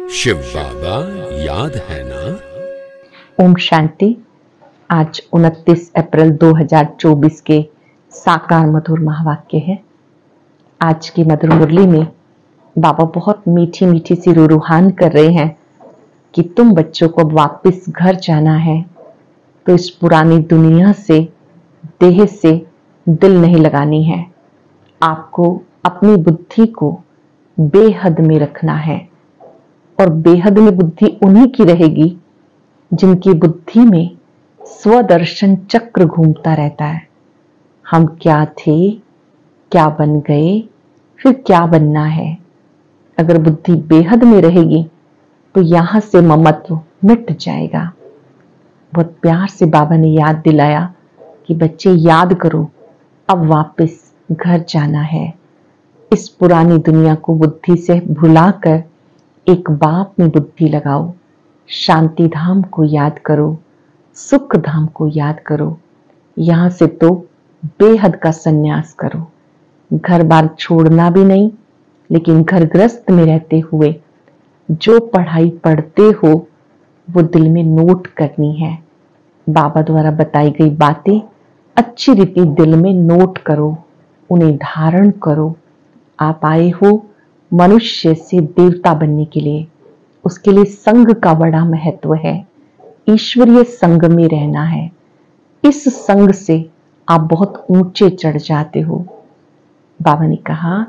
शिव बाबा याद है ना। ओम शांति। आज 29 अप्रैल 2024 के साकार मधुर महावाक्य है। आज की मधुर मुरली में बाबा बहुत मीठी मीठी सी रूहान कर रहे हैं कि तुम बच्चों को वापस घर जाना है तो इस पुरानी दुनिया से, देह से दिल नहीं लगानी है। आपको अपनी बुद्धि को बेहद में रखना है और बेहद में बुद्धि उन्हीं की रहेगी जिनकी बुद्धि में स्वदर्शन चक्र घूमता रहता है। हम क्या थे, क्या बन गए, फिर क्या बनना है। अगर बुद्धि बेहद में रहेगी तो यहां से ममत्व मिट जाएगा। बहुत प्यार से बाबा ने याद दिलाया कि बच्चे याद करो, अब वापस घर जाना है। इस पुरानी दुनिया को बुद्धि से भुलाकर एक बाप में बुद्धि लगाओ। शांति धाम को याद करो, सुख धाम को याद करो। यहां से तो बेहद का संन्यास करो। घर बार छोड़ना भी नहीं, लेकिन घर ग्रस्त में रहते हुए जो पढ़ाई पढ़ते हो वो दिल में नोट करनी है। बाबा द्वारा बताई गई बातें अच्छी रीति दिल में नोट करो, उन्हें धारण करो। आप आए हो मनुष्य से देवता बनने के लिए, उसके लिए संग का बड़ा महत्व है। ईश्वरीय संग में रहना है। इस संग से आप बहुत ऊंचे चढ़ जाते हो। बाबा ने कहा,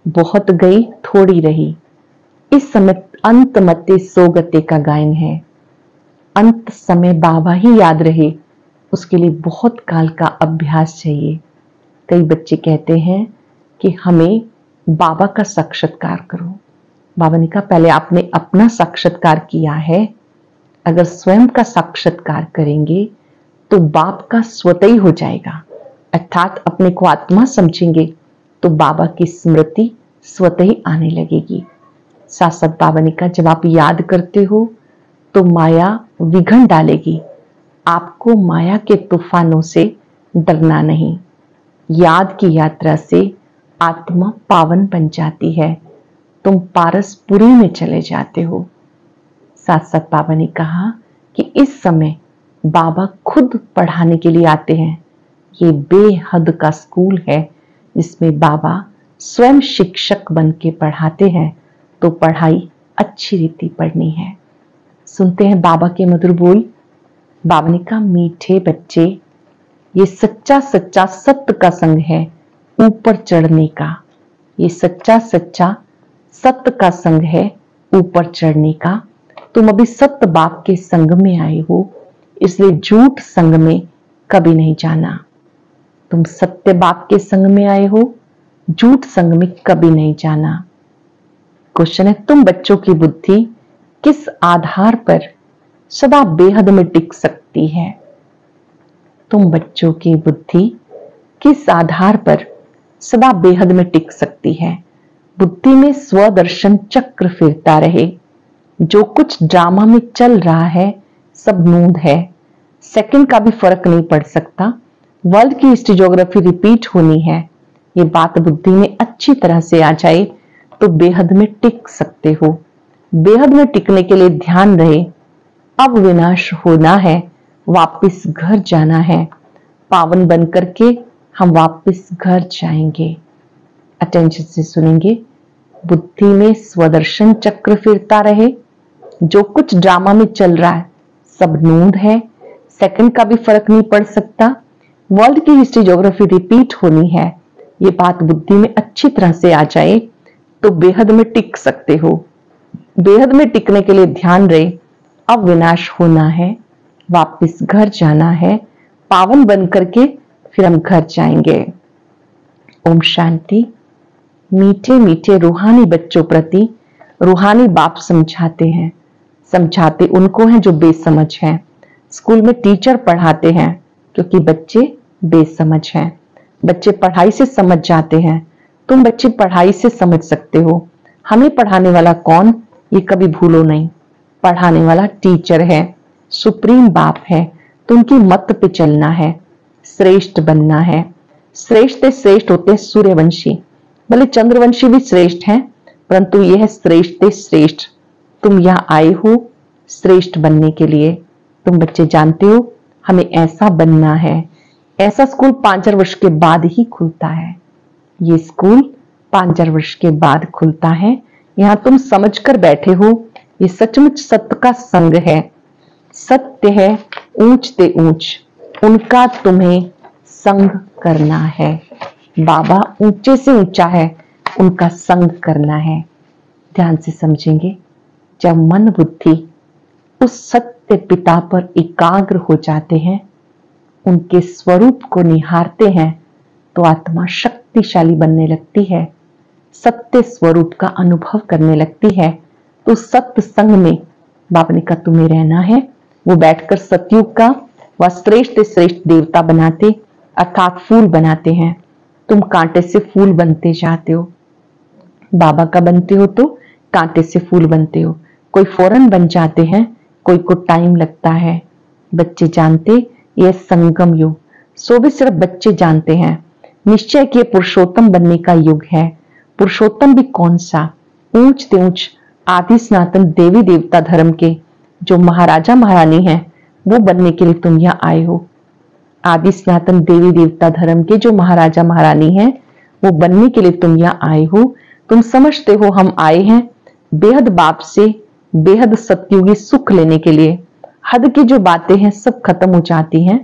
बहुत गई थोड़ी रही। इस समय अंत मते सोगते का गायन है। अंत समय बाबा ही याद रहे, उसके लिए बहुत काल का अभ्यास चाहिए। कई बच्चे कहते हैं कि हमें बाबा का साक्षात्कार करो। बाबा ने कहा, पहले आपने अपना साक्षात्कार किया है। अगर स्वयं का साक्षात्कार करेंगे तो बाप का स्वतः ही हो जाएगा। अर्थात अपने को आत्मा समझेंगे तो बाबा की स्मृति स्वतः ही आने लगेगी। साथ साथ बाबा ने कहा, जब आप याद करते हो तो माया विघन डालेगी। आपको माया के तूफानों से डरना नहीं। याद की यात्रा से आत्मा पावन बन जाती है। तुम पारसपुरी में चले जाते हो। साथ साथ बाबा ने कहा कि इस समय बाबा खुद पढ़ाने के लिए आते हैं। ये बेहद का स्कूल है जिसमें बाबा स्वयं शिक्षक बन के पढ़ाते हैं। तो पढ़ाई अच्छी रीति पढ़नी है। सुनते हैं बाबा के मधुर बोल। बाबा ने कहा, मीठे बच्चे, ये सच्चा सच्चा सत्य का संग है ऊपर चढ़ने का। ये सच्चा सच्चा सत्य का संग है ऊपर चढ़ने का। तुम अभी सत्य बाप के संग में आए हो, इसलिए झूठ संग में कभी नहीं जाना। तुम सत्य बाप के संग में आए हो, झूठ संग में कभी नहीं जाना। क्वेश्चन है, तुम बच्चों की बुद्धि किस आधार पर सदा बेहद में टिक सकती है? तुम बच्चों की बुद्धि किस आधार पर सदा बेहद में टिक सकती है? बुद्धि में स्वदर्शन चक्र फिरता रहे। जो कुछ ड्रामा में चल रहा है सब नूंद है। सेकंड का भी फर्क नहीं पड़ सकता। वर्ल्ड की हिस्ट्री ज्योग्राफी रिपीट होनी है। ये बात बुद्धि में अच्छी तरह से आ जाए तो बेहद में टिक सकते हो। बेहद में टिकने के लिए ध्यान रहे, अब विनाश होना है, वापिस घर जाना है। पावन बन करके हम वापस घर जाएंगे। अटेंशन से सुनेंगे। बुद्धि में स्वदर्शन चक्र फिरता रहे। जो कुछ ड्रामा में चल रहा है सब नूंद है। सेकंड का भी फर्क नहीं पड़ सकता। वर्ल्ड की हिस्ट्री ज्योग्राफी रिपीट होनी है। ये बात बुद्धि में अच्छी तरह से आ जाए तो बेहद में टिक सकते हो। बेहद में टिकने के लिए ध्यान रहे, अब विनाश होना है, वापस घर जाना है। पावन बन करके फिर हम घर जाएंगे। ओम शांति। मीठे मीठे रूहानी बच्चों प्रति रूहानी बाप समझाते हैं। समझाते उनको हैं जो बेसमझ हैं। स्कूल में टीचर पढ़ाते हैं क्योंकि बच्चे बेसमझ हैं। बच्चे पढ़ाई से समझ जाते हैं। तुम बच्चे पढ़ाई से समझ सकते हो। हमें पढ़ाने वाला कौन, ये कभी भूलो नहीं। पढ़ाने वाला टीचर है, सुप्रीम बाप है। तो उनकी मत पे चलना है, श्रेष्ठ बनना है। श्रेष्ठ श्रेष्ठ होते हैं सूर्यवंशी। भले चंद्रवंशी भी श्रेष्ठ हैं, परंतु यह श्रेष्ठ श्रेष्ठ। तुम यहाँ आए हो श्रेष्ठ बनने के लिए। तुम बच्चे जानते हो हमें ऐसा बनना है। ऐसा स्कूल 5 वर्ष के बाद ही खुलता है। ये स्कूल 5 वर्ष के बाद खुलता है। यहाँ तुम समझकर बैठे हो ये सचमुच सत्य का संग है। सत्य है ऊंच ते ऊंच, उनका तुम्हें संग करना है। बाबा ऊंचे से ऊंचा है, उनका संग करना है। ध्यान से समझेंगे। जब मन बुद्धि उस सत्य पिता पर एकाग्र हो जाते हैं, उनके स्वरूप को निहारते हैं, तो आत्मा शक्तिशाली बनने लगती है, सत्य स्वरूप का अनुभव करने लगती है। तो सत्य संग में बाबा ने कहा तुम्हें रहना है। वो बैठकर सतयुग का वह श्रेष्ठ से श्रेष्ठ देवता बनाते, अर्थात फूल बनाते हैं। तुम कांटे से फूल बनते जाते हो। बाबा का बनते हो तो कांटे से फूल बनते हो। कोई फौरन बन जाते हैं, कोई को टाइम लगता है। बच्चे जानते यह संगम युग, सो भी सिर्फ बच्चे जानते हैं। निश्चय कि पुरुषोत्तम बनने का युग है। पुरुषोत्तम भी कौन सा? ऊंच ते ऊंच आदि सनातन देवी देवता धर्म के जो महाराजा महारानी हैं, वो बनने के लिए तुम यहाँ आए हो। आदि सनातन देवी देवता धर्म के जो महाराजा महारानी हैं, वो बनने के लिए तुम यहाँ आए हो। तुम समझते हो हम आए हैं बेहद बाप से बेहद सतयुगी सुख लेने के लिए। हद की जो बातें हैं सब खत्म हो जाती हैं।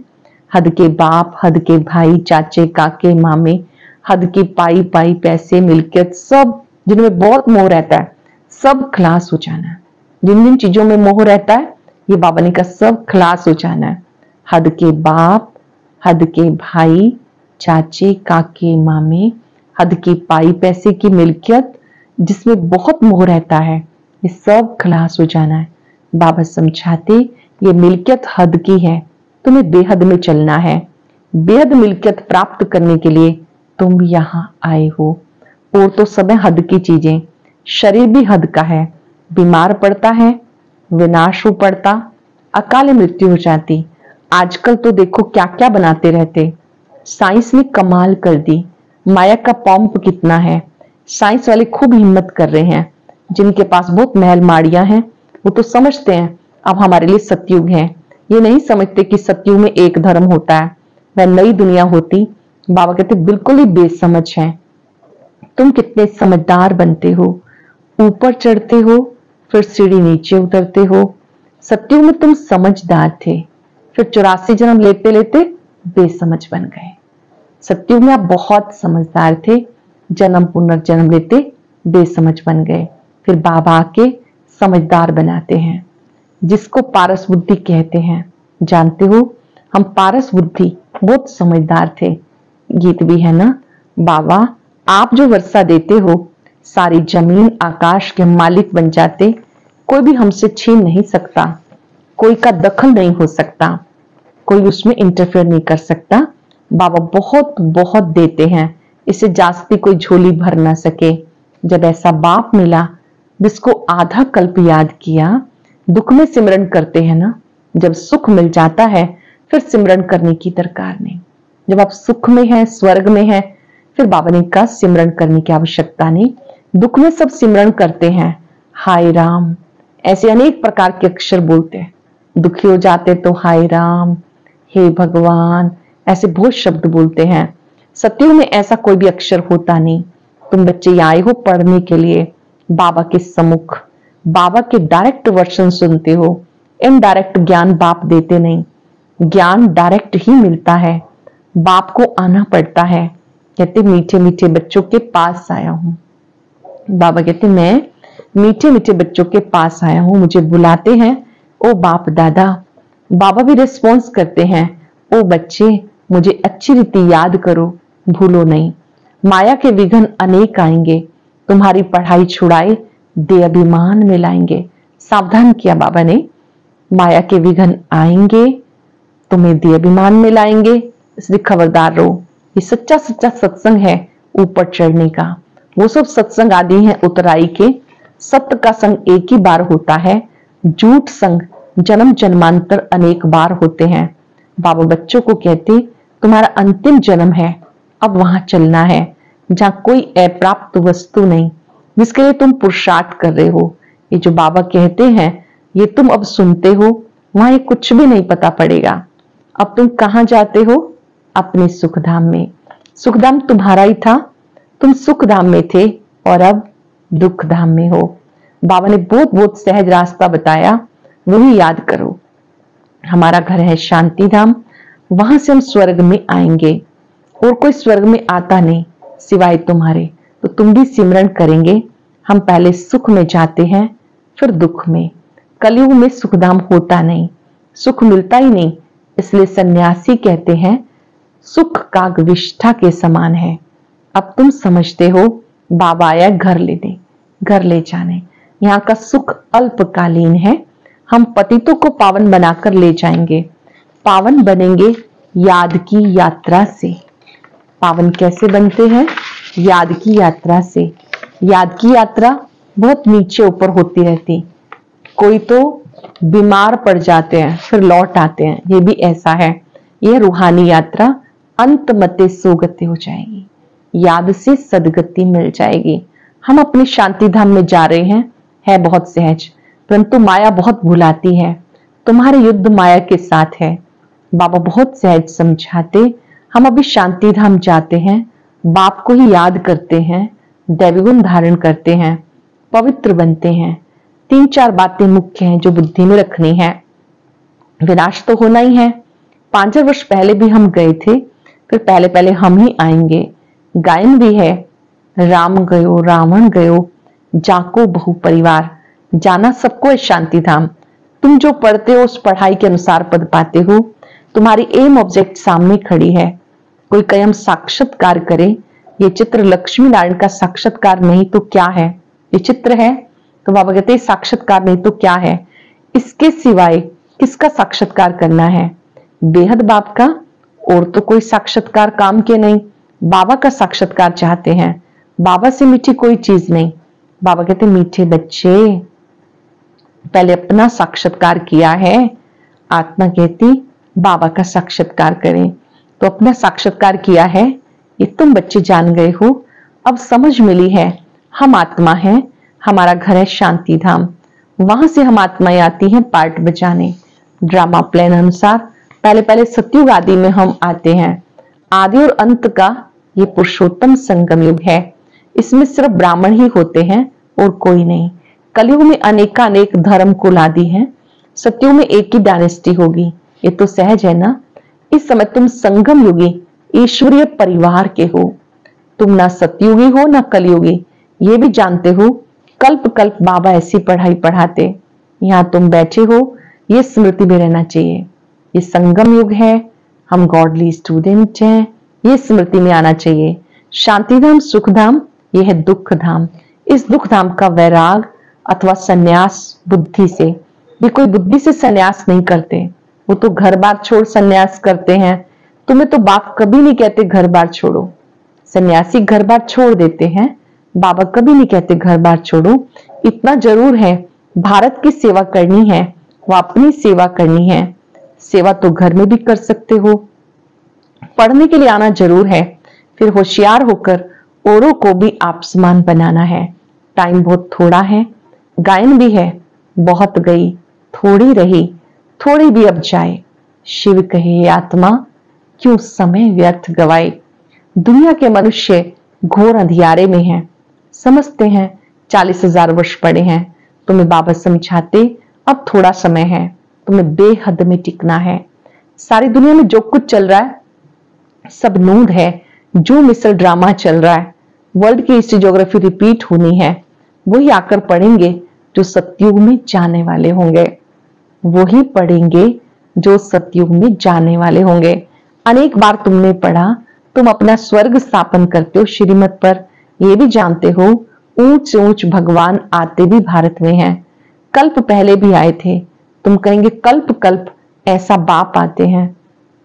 हद के बाप, हद के भाई, चाचे, काके, मामे, हद की पाई पाई पैसे, मिल्कियत, सब जिनमें बहुत मोह रहता है, सब खलास हो जाना है। जिन जिन चीजों में मोह रहता है, ये बाबा ने कहा सब खलास हो जाना है। हद के बाप, हद के भाई, चाचे, काके, मामे, हद की पाई पैसे की मिल्कियत, जिसमें बहुत मोह रहता है, ये सब खलास हो जाना है। बाबा समझाते ये मिल्कियत हद की है, तुम्हें बेहद में चलना है। बेहद मिल्कियत प्राप्त करने के लिए तुम यहाँ आए हो। और तो सब है हद की चीजें। शरीर भी हद का है, बीमार पड़ता है, विनाश हो पड़ता, अकाल मृत्यु हो जाती। आजकल तो देखो क्या क्या बनाते रहते। साइंस ने कमाल कर दी। माया का पंप कितना है। साइंस वाले खूब हिम्मत कर रहे हैं। जिनके पास बहुत महल माड़ियां हैं, वो तो समझते हैं अब हमारे लिए सतयुग है। ये नहीं समझते कि सतयुग में एक धर्म होता है, वह नई दुनिया होती। बाबा कहते बिल्कुल ही बेसमझ है। तुम कितने समझदार बनते हो। ऊपर चढ़ते हो, फिर सीढ़ी नीचे उतरते हो। सतयुग में तुम समझदार थे, फिर 84 जन्म लेते लेते बेसमझ बन गए। सतयुग में आप बहुत समझदार थे, जन्म पुनर्जन्म लेते बेसमझ बन गए। फिर बाबा आके समझदार बनाते हैं, जिसको पारस बुद्धि कहते हैं। जानते हो हम पारस बुद्धि बहुत समझदार थे। गीत भी है ना, बाबा आप जो वर्षा देते हो, सारी जमीन आकाश के मालिक बन जाते। कोई भी हमसे छीन नहीं सकता, कोई का दखल नहीं हो सकता, कोई उसमें इंटरफेयर नहीं कर सकता। बाबा बहुत बहुत देते हैं, इसे जास्ती कोई झोली भर ना सके। जब ऐसा बाप मिला जिसको आधा कल्प याद किया, दुख में सिमरन करते हैं ना, जब सुख मिल जाता है फिर सिमरन करने की दरकार नहीं। जब आप सुख में हैं, स्वर्ग में हैं, फिर बाबा ने कहा सिमरन करने की आवश्यकता नहीं। दुख में सब सिमरन करते हैं, हाय राम, ऐसे अनेक प्रकार के अक्षर बोलते हैं। दुखी हो जाते तो हाय राम, हे भगवान, ऐसे बहुत शब्द बोलते हैं। सतयुग में ऐसा कोई भी अक्षर होता नहीं। तुम बच्चे आए हो पढ़ने के लिए बाबा के सम्मुख, बाबा के डायरेक्ट वर्षन सुनते हो। इनडायरेक्ट ज्ञान बाप देते नहीं, ज्ञान डायरेक्ट ही मिलता है। बाप को आना पड़ता है। कहते मीठे मीठे बच्चों के पास आया हूं। बाबा कहते मैं मीठे मीठे बच्चों के पास आया हूं, मुझे बुलाते हैं ओ बाप दादा। बाबा भी रिस्पॉन्स करते हैं, ओ बच्चे मुझे अच्छी रीति याद करो, भूलो नहीं। माया के विघ्न अनेक आएंगे, तुम्हारी पढ़ाई छुड़ाए दे अभिमान में लाएंगे। सावधान किया बाबा ने, माया के विघ्न आएंगे, तुम्हें दे अभिमान में लाएंगे, इसलिए खबरदार रहो। ये सच्चा सच्चा सत्संग है ऊपर चढ़ने का। वो सब सत्संग आदि हैं उतराई के। सत्य का संग एक ही बार होता है, झूठ संग जन्म जन्मांतर अनेक बार होते हैं। बाबा बच्चों को कहते तुम्हारा अंतिम जन्म है, अब वहां चलना है जहां कोई अप्राप्त वस्तु नहीं, जिसके लिए तुम पुरुषार्थ कर रहे हो। ये जो बाबा कहते हैं ये तुम अब सुनते हो, वहां ये कुछ भी नहीं पता पड़ेगा। अब तुम कहां जाते हो? अपने सुखधाम में। सुखधाम तुम्हारा ही था, तुम सुखधाम में थे और अब दुखधाम में हो। बाबा ने बहुत बहुत सहज रास्ता बताया, वही याद करो। हमारा घर है शांति धाम, वहां से हम स्वर्ग में आएंगे और कोई स्वर्ग में आता नहीं सिवाय तुम्हारे। तो तुम भी सिमरन करेंगे। हम पहले सुख में जाते हैं फिर दुख में। कलयुग में सुखधाम होता नहीं, सुख मिलता ही नहीं, इसलिए सन्यासी कहते हैं सुख काग विष्ठा के समान है। अब तुम समझते हो बाबा आया घर लेने, घर ले जाने। यहाँ का सुख अल्पकालीन है। हम पतितों को पावन बनाकर ले जाएंगे। पावन बनेंगे याद की यात्रा से। पावन कैसे बनते हैं? याद की यात्रा से। याद की यात्रा बहुत नीचे ऊपर होती रहती। कोई तो बीमार पड़ जाते हैं फिर लौट आते हैं, ये भी ऐसा है। यह रूहानी यात्रा अंत मते सोगति हो जाएगी, याद से सदगति मिल जाएगी। हम अपनी शांति धाम में जा रहे हैं, है बहुत सहज, परंतु माया बहुत भुलाती है। तुम्हारे युद्ध माया के साथ है। बाबा बहुत सहज समझाते। हम अभी शांति धाम जाते हैं, बाप को ही याद करते हैं, दैवी गुण धारण करते हैं, पवित्र बनते हैं। 3-4 बातें मुख्य हैं जो बुद्धि में रखनी है। विनाश तो होना ही है। 5 वर्ष पहले भी हम गए थे, फिर पहले पहले हम ही आएंगे। गायन भी है, राम गयो रावण गयो, जाको बहु परिवार। जाना सबको है शांति धाम। तुम जो पढ़ते हो उस पढ़ाई के अनुसार पद पाते हो। तुम्हारी एम ऑब्जेक्ट सामने खड़ी है। कोई कहे हम साक्षात्कार करें, ये चित्र लक्ष्मी नारायण का साक्षात्कार नहीं तो क्या है? ये चित्र है तो बाबा कहते हैं साक्षात्कार नहीं तो क्या है? इसके सिवाय किसका साक्षात्कार करना है? बेहद बाप का, और तो कोई साक्षात्कार काम के नहीं। बाबा का साक्षात्कार चाहते हैं। बाबा से मीठी कोई चीज नहीं। बाबा कहते मीठे बच्चे पहले अपना साक्षात्कार किया है। आत्मा कहती बाबा का साक्षात्कार करें। तो अपना साक्षात्कार किया है, ये तुम बच्चे जान गए हो। अब समझ मिली है हम आत्मा हैं, हमारा घर है शांति धाम। वहां से हम आत्माएं आती हैं पार्ट बजाने। ड्रामा प्लान अनुसार पहले पहले सतयुग आदि में हम आते हैं। आदि और अंत का ये पुरुषोत्तम संगम युग है। इसमें सिर्फ ब्राह्मण ही होते हैं और कोई नहीं। कलयुग में अनेकानेक धर्म कुल आदि हैं। सतयुग में एक ही डायनेस्टी होगी, ये तो सहज है ना। इस समय तुम संगम युगी ईश्वरीय परिवार के हो। तुम ना सतयुगी हो ना कलयुगी, ये भी जानते हो। कल्प कल्प बाबा ऐसी पढ़ाई पढ़ाते। यहाँ तुम बैठे हो, ये स्मृति में रहना चाहिए। ये संगम युग है, हम गॉडली स्टूडेंट हैं, ये स्मृति में आना चाहिए। शांति धाम सुख धाम, ये है दुख धाम। इस दुख धाम का वैराग अथवा सन्यास बुद्धि से। ये कोई बुद्धि से सन्यास नहीं करते, वो तो घर बार छोड़ सन्यास करते हैं। तुम्हें तो बाप कभी नहीं कहते घर बार छोड़ो। सन्यासी घर बार छोड़ देते हैं, बाबा कभी नहीं कहते घर बार छोड़ो। इतना जरूर है, भारत की सेवा करनी है, वो अपनी सेवा करनी है। सेवा तो घर में भी कर सकते हो। पढ़ने के लिए आना जरूर है, फिर होशियार होकर औरों को भी आप समान बनाना है। टाइम बहुत थोड़ा है। गायन भी है, बहुत गई थोड़ी रही, थोड़ी भी अब जाए। शिव कहे आत्मा क्यों समय व्यर्थ गवाए। दुनिया के मनुष्य घोर अंधियारे में हैं, समझते हैं 40,000 वर्ष पड़े हैं। तुम्हें बाबा समझाते अब थोड़ा समय है, तुम्हें बेहद में टिकना है। सारी दुनिया में जो कुछ चल रहा है सब नूंद है। जो मिसल ड्रामा चल रहा है, वर्ल्ड की हिस्ट्री ज्योग्राफी रिपीट होनी है। वही आकर पढ़ेंगे जो सतयुग में जाने वाले होंगे। वही पढ़ेंगे जो सतयुग में जाने वाले होंगे। अनेक बार तुमने पढ़ा, तुम अपना स्वर्ग स्थापन करते हो श्रीमत पर। ये भी जानते हो ऊंच ऊंच भगवान आते भी भारत में हैं। कल्प पहले भी आए थे। तुम कहेंगे कल्प कल्प ऐसा बाप आते हैं।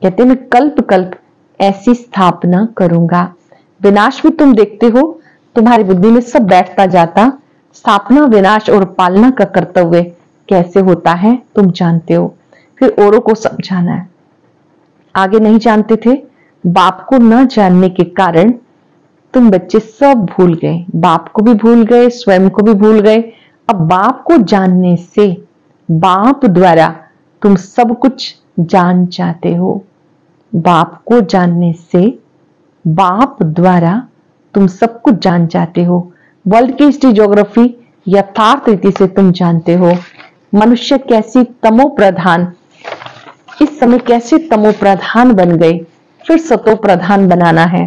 कहते मैं कल्प कल्प ऐसी स्थापना करूंगा। विनाश भी तुम देखते हो, तुम्हारी बुद्धि में सब बैठता जाता। स्थापना विनाश और पालना का कर्तव्य कैसे होता है तुम जानते हो। फिर औरों को समझाना है। आगे नहीं जानते थे, बाप को न जानने के कारण तुम बच्चे सब भूल गए। बाप को भी भूल गए, स्वयं को भी भूल गए, अब बाप को जानने से बाप द्वारा तुम सब कुछ जान जाते हो। बाप को जानने से बाप द्वारा तुम सब कुछ जान जाते हो। वर्ल्ड की हिस्ट्री, ज्योग्राफी यथार्थ रीति से तुम जानते हो। मनुष्य कैसी तमो प्रधान, इस समय कैसे तमो प्रधान बन गए, फिर सतो प्रधान बनाना है।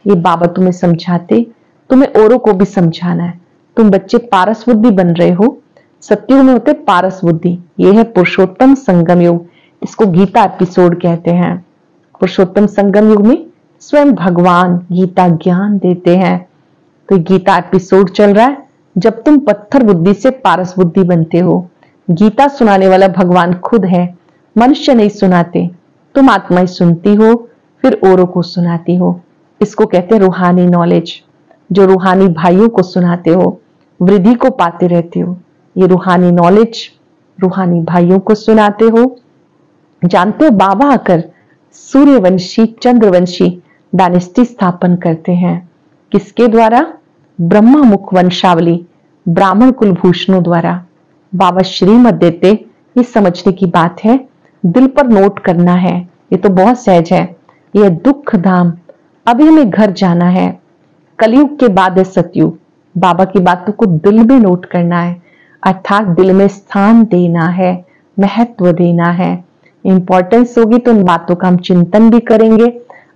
ये बाबा तुम्हें समझाते, तुम्हें औरों को भी समझाना है। तुम बच्चे पारस बुद्धि बन रहे हो। सत्युग में होते पारस बुद्धि, ये है पुरुषोत्तम संगम युग। इसको गीता एपिसोड कहते हैं। पुरुषोत्तम संगम युग में स्वयं भगवान गीता ज्ञान देते हैं। तो गीता एपिसोड चल रहा है जब तुम पत्थर बुद्धि से पारस बुद्धि बनते हो। गीता सुनाने वाला भगवान खुद है, मनुष्य नहीं सुनाते। तुम आत्माएं सुनती हो, फिर औरों को सुनाती हो। इसको कहते हैं रूहानी नॉलेज, जो रूहानी भाइयों को सुनाते हो, वृद्धि को पाते रहते हो। ये रूहानी नॉलेज रूहानी भाइयों को सुनाते हो। जानते हो बाबा आकर सूर्यवंशी चंद्रवंशी डायनेस्टी स्थापन करते हैं। किसके द्वारा? ब्रह्मा मुख वंशावली ब्राह्मण कुलभूषणों द्वारा। बाबा श्रीमत देते, ये समझने की बात है, दिल पर नोट करना है। ये तो बहुत सहज है। यह दुख धाम, अभी हमें घर जाना है। कलयुग के बाद है सतयुग। बाबा की बातों को दिल में नोट करना है, अर्थात दिल में स्थान देना है, महत्व देना है। इंपॉर्टेंस होगी तो उन बातों का हम चिंतन भी करेंगे।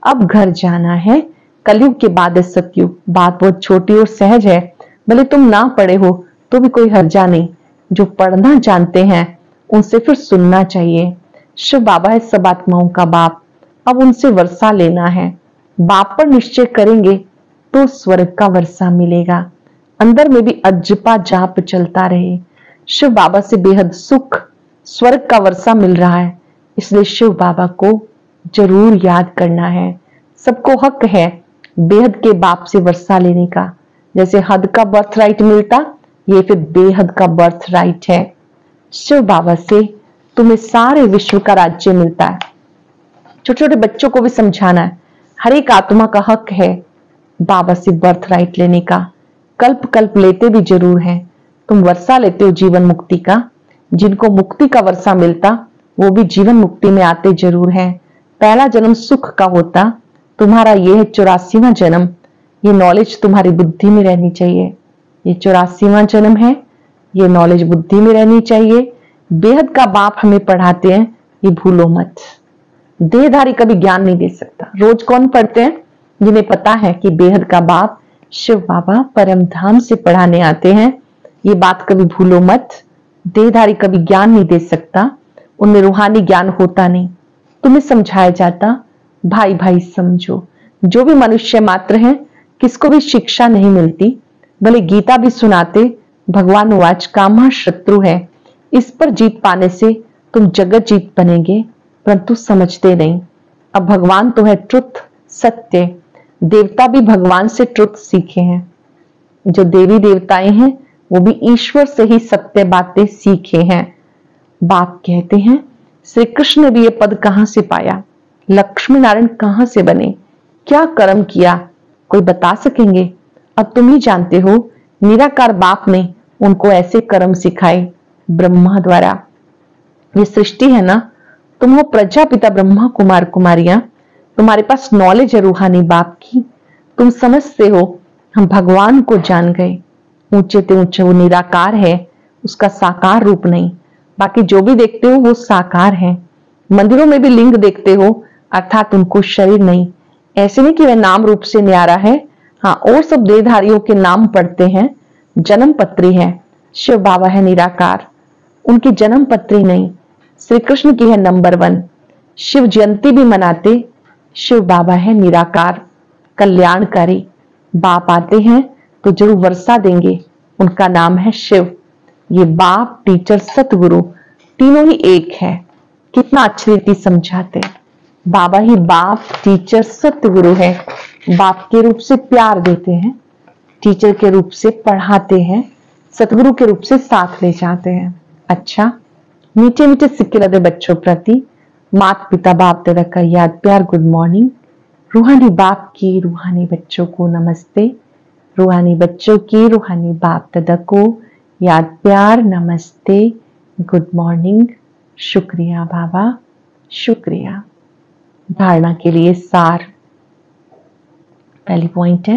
अब घर जाना है, कलयुग के बाद है सतयुग। बात बहुत छोटी और सहज है, भले तुम ना पढ़े हो तो भी कोई हर्जा नहीं। जो पढ़ना जानते हैं उनसे फिर सुनना चाहिए। शिव बाबा है सब आत्माओं का बाप, अब उनसे वर्षा लेना है। बाप पर निश्चय करेंगे तो स्वर्ग का वर्षा मिलेगा। अंदर में भी अजपा जाप चलता रहे। शिव बाबा से बेहद सुख, स्वर्ग का वर्षा मिल रहा है, इसलिए शिव बाबा को जरूर याद करना है। सबको हक है बेहद के बाप से वर्षा लेने का। जैसे हद का बर्थ राइट मिलता, ये फिर बेहद का बर्थ राइट है। शिव बाबा से तुम्हें सारे विश्व का राज्य मिलता है। छोटे छोटे बच्चों को भी समझाना है, हर एक आत्मा का हक है बाबा से बर्थ राइट लेने का। कल्प कल्प लेते भी जरूर है। तुम वर्षा लेते हो जीवन मुक्ति का। जिनको मुक्ति का वर्षा मिलता वो भी जीवन मुक्ति में आते जरूर है। पहला जन्म सुख का होता, तुम्हारा ये है 84वां जन्म। ये नॉलेज तुम्हारी बुद्धि में रहनी चाहिए। ये 84वां जन्म है, ये नॉलेज बुद्धि में रहनी चाहिए। बेहद का बाप हमें पढ़ाते हैं, ये भूलो मत। देहधारी कभी ज्ञान नहीं दे सकता। रोज कौन पढ़ते हैं? जिन्हें पता है कि बेहद का बाप शिव बाबा परम धाम से पढ़ाने आते हैं। ये बात कभी भूलो मत। देहधारी कभी ज्ञान नहीं दे सकता, उनमें रूहानी ज्ञान होता नहीं। तुम्हें समझाया जाता भाई भाई समझो। जो भी मनुष्य मात्र है, किसको भी शिक्षा नहीं मिलती। भले गीता भी सुनाते, भगवान वाच कामा शत्रु है, इस पर जीत पाने से तुम जगत जीत बनेंगे, परंतु समझते नहीं। अब भगवान तो है ट्रुथ, सत्य। देवता भी भगवान से ट्रुथ सीखे हैं। जो देवी देवताएं हैं वो भी ईश्वर से ही सत्य बातें सीखे हैं। बाप कहते हैं श्री कृष्ण ने भी ये पद कहां से पाया, लक्ष्मी नारायण कहां से बने, क्या कर्म किया, कोई बता सकेंगे? अब तुम ही जानते हो। निराकार बाप ने उनको ऐसे कर्म सिखाए ब्रह्मा द्वारा। ये सृष्टि है ना, तुम हो प्रजापिता ब्रह्मा कुमार कुमारियां। तुम्हारे पास नॉलेज है रूहानी बाप की, तुम समझते हो हम भगवान को जान गए। ऊंचे ते ऊंचे वो निराकार है, उसका साकार रूप नहीं। बाकी जो भी देखते हो वो साकार है। मंदिरों में भी लिंग देखते हो, अर्थात उनको शरीर नहीं। ऐसे नहीं कि वह नाम रूप से न्यारा है। हाँ, और सब देहधारियों के नाम पढ़ते हैं, जन्म पत्री है। शिव बाबा है निराकार, उनकी जन्म पत्री नहीं। श्री कृष्ण की है नंबर 1। शिव जयंती भी मनाते, शिव बाबा है निराकार, कल्याणकारी। बाप आते हैं तो जरूर वर्षा देंगे, उनका नाम है शिव। ये बाप, टीचर, सतगुरु तीनों ही एक है। कितना अच्छी रीति समझाते। बाबा ही बाप, टीचर, सतगुरु है। बाप के रूप से प्यार देते हैं, टीचर के रूप से पढ़ाते हैं, सतगुरु के रूप से साथ ले जाते हैं। अच्छा, मीठे मीठे सिक्के लगे बच्चों प्रति माता पिता बाप दादा का याद प्यार गुड मॉर्निंग। रूहानी बाप की रूहानी बच्चों को नमस्ते। रूहानी बच्चों की रूहानी बाप दादा को याद प्यार, नमस्ते, गुड मॉर्निंग, शुक्रिया बाबा, शुक्रिया। धारणा के लिए सार। पहली पॉइंट है,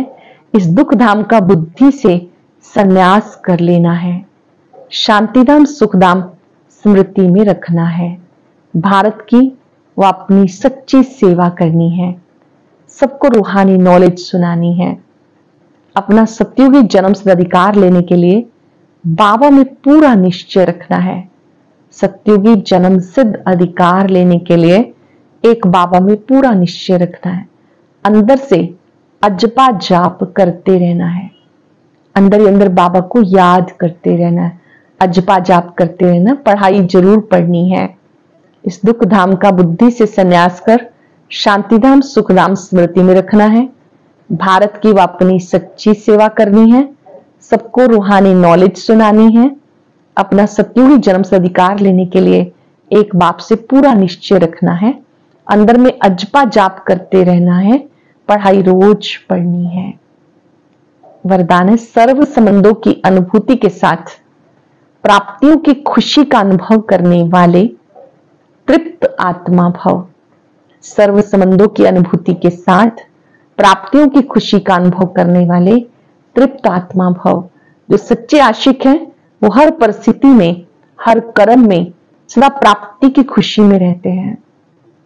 इस दुख धाम का बुद्धि से संन्यास कर लेना है। शांतिधाम सुखधाम स्मृति में रखना है। भारत की व अपनी सच्ची सेवा करनी है। सबको रूहानी नॉलेज सुनानी है। अपना सत्युगी जन्म से अधिकार लेने के लिए बाबा में पूरा निश्चय रखना है। सत्युगी जन्म सिद्ध अधिकार लेने के लिए एक बाबा में पूरा निश्चय रखना है। अंदर से अजपा जाप करते रहना है। अंदर ही अंदर बाबा को याद करते रहना है। अजपा जाप करते रहना। पढ़ाई जरूर पढ़नी है। इस दुख धाम का बुद्धि से संन्यास कर शांतिधाम सुखधाम स्मृति में रखना है। भारत की व अपनी सच्ची सेवा करनी है। सबको रूहानी नॉलेज सुनानी है। अपना सत्युगी जन्म से अधिकार लेने के लिए एक बाप से पूरा निश्चय रखना है। अंदर में अजपा जाप करते रहना है। पढ़ाई रोज पढ़नी है। वरदान है, सर्व संबंधों की अनुभूति के साथ प्राप्तियों की खुशी का अनुभव करने वाले तृप्त आत्मा भव। सर्व संबंधों की अनुभूति के साथ प्राप्तियों की खुशी का अनुभव करने वाले तृप्त आत्मा भव। जो सच्चे आशिक हैं वो हर परिस्थिति में, हर कर्म में सदा प्राप्ति की खुशी में रहते हैं।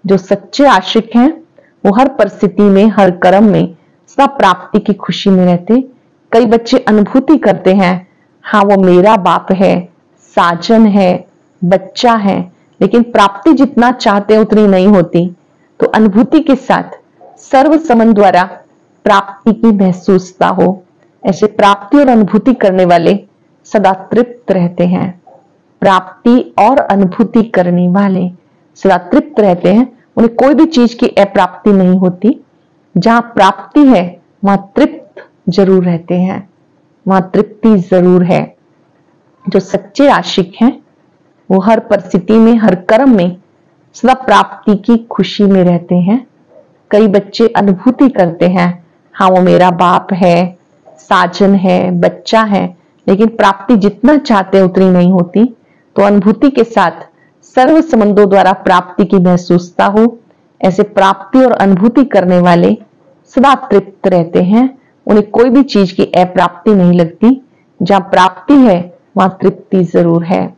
जो सच्चे आशिक हैं वो हर परिस्थिति में, हर कर्म में सदा प्राप्ति की खुशी में रहते। कई बच्चे अनुभूति करते हैं, हाँ वो मेरा बाप है, साजन है, बच्चा है, लेकिन प्राप्ति जितना चाहते उतनी नहीं होती। तो अनुभूति के साथ सर्व संबंध द्वारा प्राप्ति की महसूसता हो, ऐसे प्राप्ति और अनुभूति करने वाले सदा तृप्त रहते हैं। प्राप्ति और अनुभूति करने वाले सदा तृप्त रहते हैं। उन्हें कोई भी चीज की अप्राप्ति नहीं होती। जहां प्राप्ति है वहां तृप्त जरूर रहते हैं, वहां तृप्ति जरूर है। जो सच्चे आशिक हैं वो हर परिस्थिति में, हर कर्म में सदा प्राप्ति की खुशी में रहते हैं। कई बच्चे अनुभूति करते हैं, हाँ वो मेरा बाप है, साजन है, बच्चा है, लेकिन प्राप्ति जितना चाहते उतनी नहीं होती। तो अनुभूति के साथ सर्व संबंधों द्वारा प्राप्ति की महसूसता हो, ऐसे प्राप्ति और अनुभूति करने वाले सदा तृप्त रहते हैं। उन्हें कोई भी चीज की अप्राप्ति नहीं लगती। जहां प्राप्ति है वहां तृप्ति जरूर है।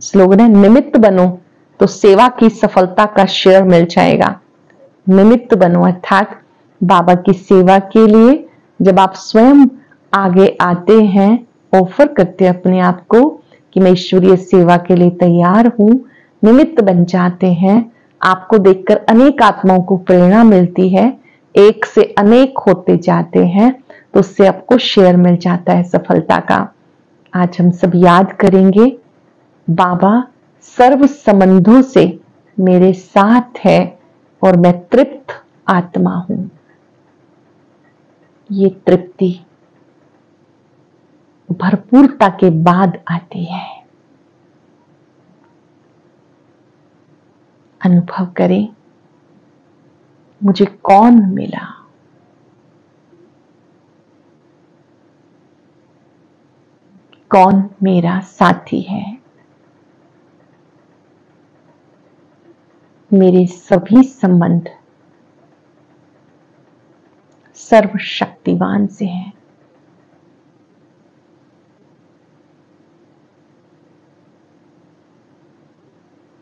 स्लोगन है, निमित्त बनो तो सेवा की सफलता का शेयर मिल जाएगा। निमित्त बनो अर्थात बाबा की सेवा के लिए जब आप स्वयं आगे आते हैं, ऑफर करते हैं अपने आप को कि मैं ईश्वरीय सेवा के लिए तैयार हूं, निमित्त बन जाते हैं। आपको देखकर अनेक आत्माओं को प्रेरणा मिलती है, एक से अनेक होते जाते हैं, तो उससे आपको शेयर मिल जाता है सफलता का। आज हम सब याद करेंगे, बाबा सर्व संबंधों से मेरे साथ है और मैं तृप्त आत्मा हूं। ये तृप्ति भरपूरता के बाद आती है। अनुभव करें, मुझे कौन मिला? कौन मेरा साथी है? मेरे सभी संबंध सर्वशक्तिवान से हैं।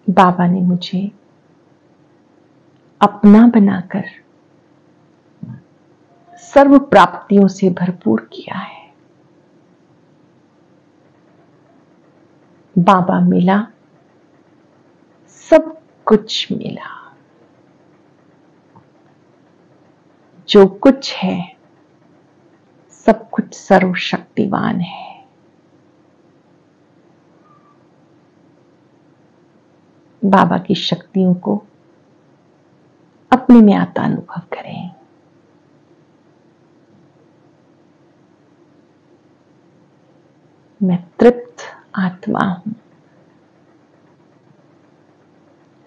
बाबा ने मुझे अपना बनाकर सर्व प्राप्तियों से भरपूर किया है। बाबा मिला, सब कुछ मिला। जो कुछ है सब कुछ सर्वशक्तिवान है। बाबा की शक्तियों को अपने में आता अनुभव करें। मैं तृप्त आत्मा हूं।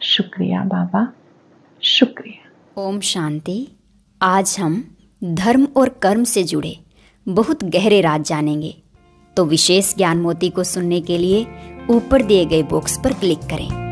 शुक्रिया बाबा, शुक्रिया। ओम शांति। आज हम धर्म और कर्म से जुड़े बहुत गहरे राज जानेंगे। तो विशेष ज्ञान मोती को सुनने के लिए ऊपर दिए गए बॉक्स पर क्लिक करें।